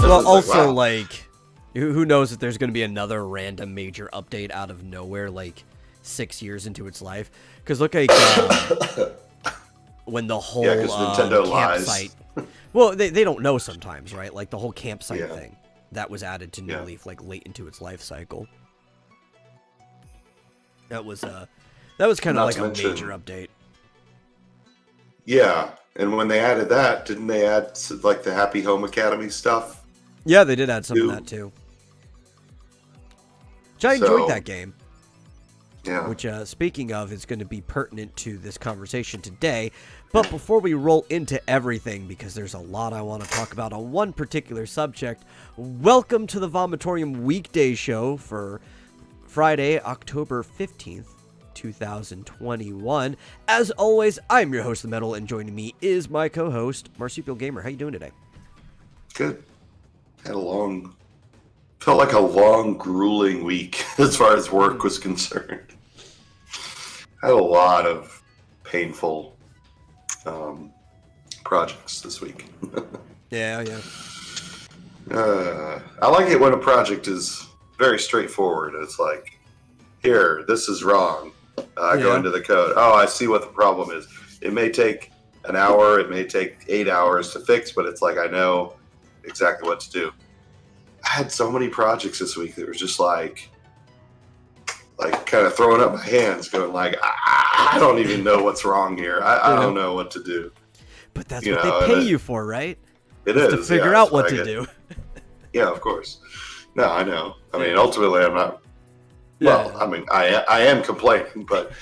Well, also, wow. like, who knows if there's going to be another random major update out of nowhere, like 6 years into its life? Because look, like, when the whole Yeah, because Nintendo campsite. lies. Well, they don't know sometimes, right? Like the whole campsite Yeah. thing that was added to New Yeah. Leaf, like late into its life cycle. That was kind of Not like to a mention- major update. Yeah, and when they added that, didn't they add like the Happy Home Academy stuff? Yeah, they did add some of Too. that too. Which I So- enjoyed that game. Yeah. Which, speaking of, is going to be pertinent to this conversation today. But before we roll into everything, because there's a lot I want to talk about on one particular subject, welcome to the Vomitorium Weekday show for Friday, October 15th, 2021. As always, I'm your host, The Metal, and joining me is my co-host, Marsupial Gamer. How you doing today? Good. Felt like a long, grueling week as far as work was concerned. Had a lot of painful projects this week. Yeah. I like it when a project is very straightforward. It's like, here, this is wrong. Go into the code. Oh, I see what the problem is. It may take an hour, it may take 8 hours to fix, but it's like I know exactly what to do. I had so many projects this week that were just like kind of throwing up my hands, going like, I don't even know what's wrong here. I don't know what to do. But that's what they pay you for, right? It is is to figure out what to do. Yeah, of course. No, I know. I mean, ultimately, I'm not. Well, I mean, I am complaining, but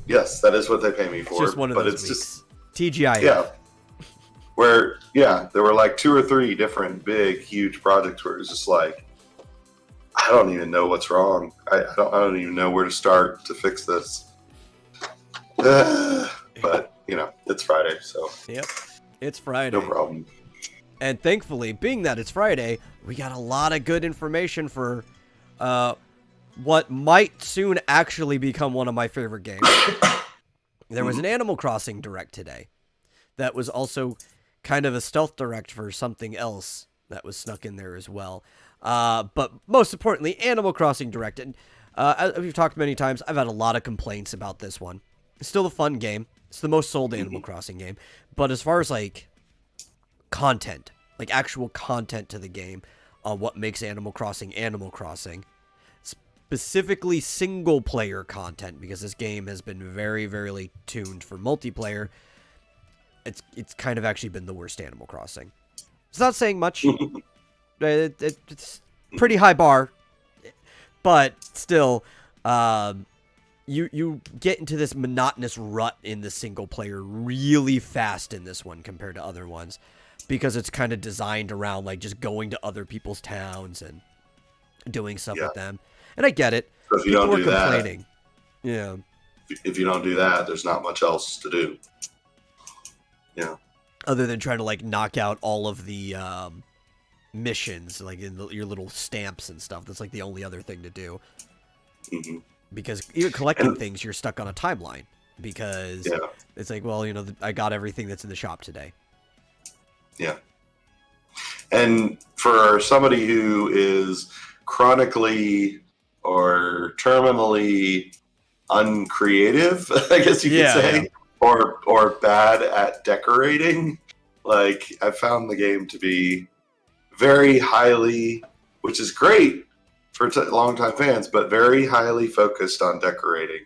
yes, that is what they pay me for. It's just one of those weeks. Just TGI. yeah. Where there were like 2 or 3 different big, huge projects where it was just like, I don't even know what's wrong. I don't even know where to start to fix this. But it's Friday, so Yep, it's Friday. no problem. And thankfully, being that it's Friday, we got a lot of good information for what might soon actually become one of my favorite games. There was an Animal Crossing Direct today that was also kind of a stealth direct for something else that was snuck in there as well. But most importantly, Animal Crossing Direct. And as we've talked many times, I've had a lot of complaints about this one. It's still a fun game. It's the most sold Animal Crossing game. But as far as like content, like actual content to the game, what makes Animal Crossing, specifically single player content, because this game has been very, very tuned for multiplayer, it's kind of actually been the worst Animal Crossing. It's not saying much. It's pretty high bar, but still, you get into this monotonous rut in the single player really fast in this one compared to other ones, because it's kind of designed around like just going to other people's towns and doing stuff with them. And I get it. So if you People don't were do complaining. that, Yeah. if you don't do that, there's not much else to do. Yeah. Other than trying to like knock out all of the missions, like in your little stamps and stuff. That's like the only other thing to do. Mm-hmm. Because even collecting things, you're stuck on a timeline. Because it's like, well, I got everything that's in the shop today. Yeah. And for somebody who is chronically or terminally uncreative, I guess you could say, or bad at decorating, like I found the game to be very highly, which is great for longtime fans, but very highly focused on decorating.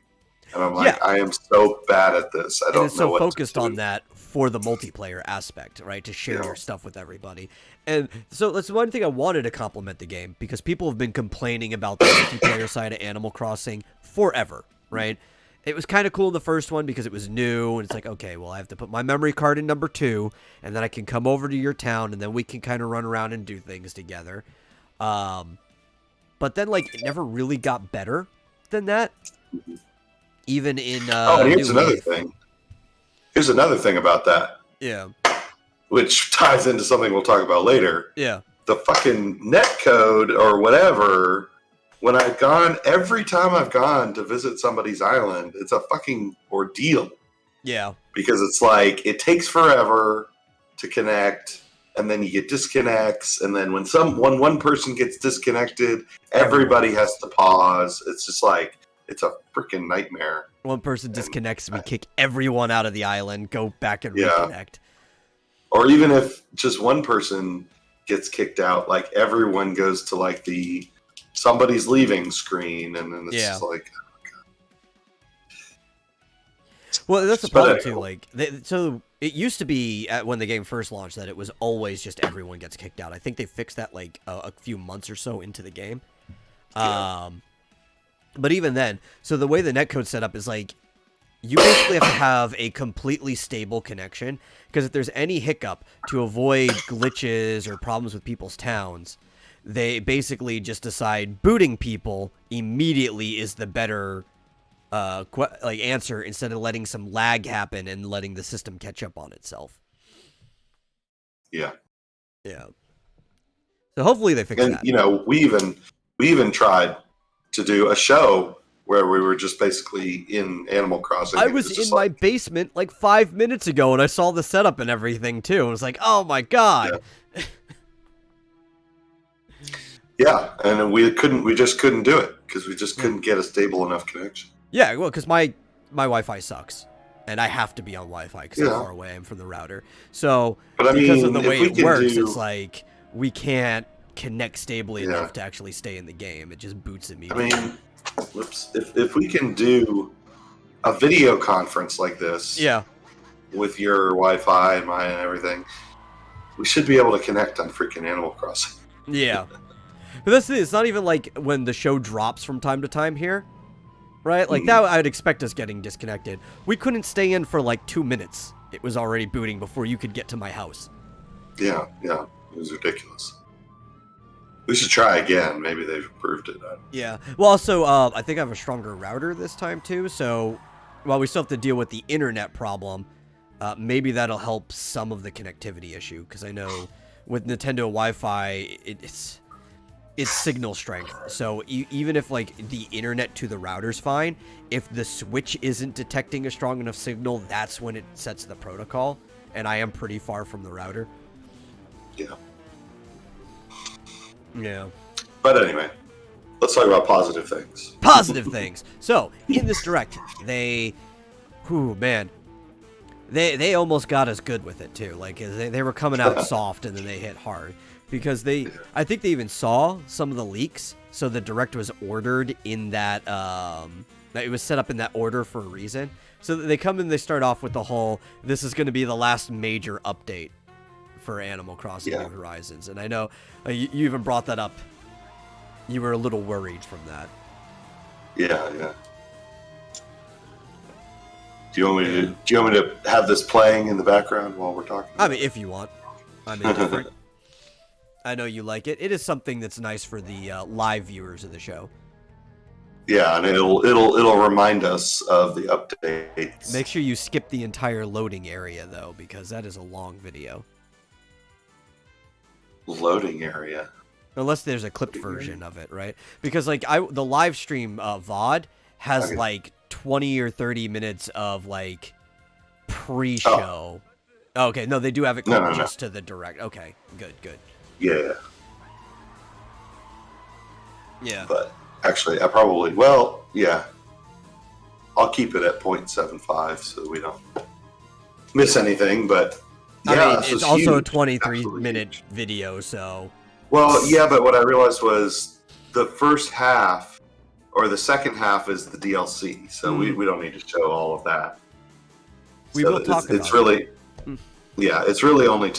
And I'm like, I am so bad at this. I don't know what to do. And it's so focused on that for the multiplayer aspect, right? To share your stuff with everybody. And so that's one thing I wanted to compliment the game, because people have been complaining about the multiplayer side of Animal Crossing forever, right? It was kind of cool in the first one because it was new, and it's like, okay, well, I have to put my memory card in number 2, and then I can come over to your town, and then we can kind of run around and do things together. But then, like, it never really got better than that. Even in and here's another thing. Here's another thing about that. Yeah. Which ties into something we'll talk about later. Yeah. The fucking netcode or whatever, when every time I've gone to visit somebody's island, it's a fucking ordeal. Yeah. Because it's like, it takes forever to connect. and then you get disconnects, and then when one person gets disconnected, everybody has to pause. It's just like, it's a freaking nightmare. One person disconnects, we kick everyone out of the island, go back and Yeah. reconnect. Or even if just one person gets kicked out, like everyone goes to like the somebody's leaving screen, and then it's just like, well, that's the problem too. Like, so it used to be when the game first launched that it was always just everyone gets kicked out. I think they fixed that like a few months or so into the game. Yeah. But even then, so the way the netcode's set up is like, you basically have to have a completely stable connection, because if there's any hiccup, to avoid glitches or problems with people's towns, they basically just decide booting people immediately is the better answer, instead of letting some lag happen and letting the system catch up on itself. Yeah. Yeah. So hopefully they fix that. You know, we even tried to do a show where we were just basically in Animal Crossing. I was in my basement like 5 minutes ago, and I saw the setup and everything too. I was like, "Oh my god!" Yeah, and we just couldn't do it because we just couldn't get a stable enough connection. Yeah, well, because my Wi-Fi sucks, and I have to be on Wi-Fi because how far away I am from the router. So, but because of the way it works, it's like we can't connect stably enough to actually stay in the game. It just boots immediately. I mean, if we can do a video conference like this, with your Wi-Fi and mine and everything, we should be able to connect on freaking Animal Crossing. Yeah, but that's it. It's not even like when the show drops from time to time here, right? Like that, I'd expect us getting disconnected. We couldn't stay in for like 2 minutes. It was already booting before you could get to my house. Yeah, it was ridiculous. We should try again. Maybe they've improved it. Yeah. Well, also, I think I have a stronger router this time, too. So, while we still have to deal with the internet problem, maybe that'll help some of the connectivity issue. Because I know with Nintendo Wi-Fi, it's signal strength. So, even if, like, the internet to the router's fine, if the Switch isn't detecting a strong enough signal, that's when it sets the protocol. And I am pretty far from the router. Yeah. Yeah. But anyway, let's talk about positive things. Positive things. So, in this direct, they almost got us good with it, too. Like, they were coming out soft, and then they hit hard. Because I think they even saw some of the leaks, so the direct was ordered in that, it was set up in that order for a reason. So they come in, they start off with the whole, this is going to be the last major update for Animal Crossing New Horizons. And I know you even brought that up. You were a little worried from that. Yeah. Do you want me to have this playing in the background while we're talking? I mean, if you want. I'm indifferent. I know you like it. It is something that's nice for the live viewers of the show. Yeah, and it'll remind us of the updates. Make sure you skip the entire loading area though, because that is a long video. Loading area. Unless there's a clipped version of it, right? Because like the live stream VOD has like 20 or 30 minutes of like pre-show. Oh, okay, no, they do have it clipped just to the direct. Okay, good. Yeah. Yeah. But actually, I'll keep it at 0.75 so we don't miss anything, but I mean, it's also a 23-minute video, so... Well, yeah, but what I realized was the first half, or the second half, is the DLC, so we don't need to show all of that. We will talk about it. It's really only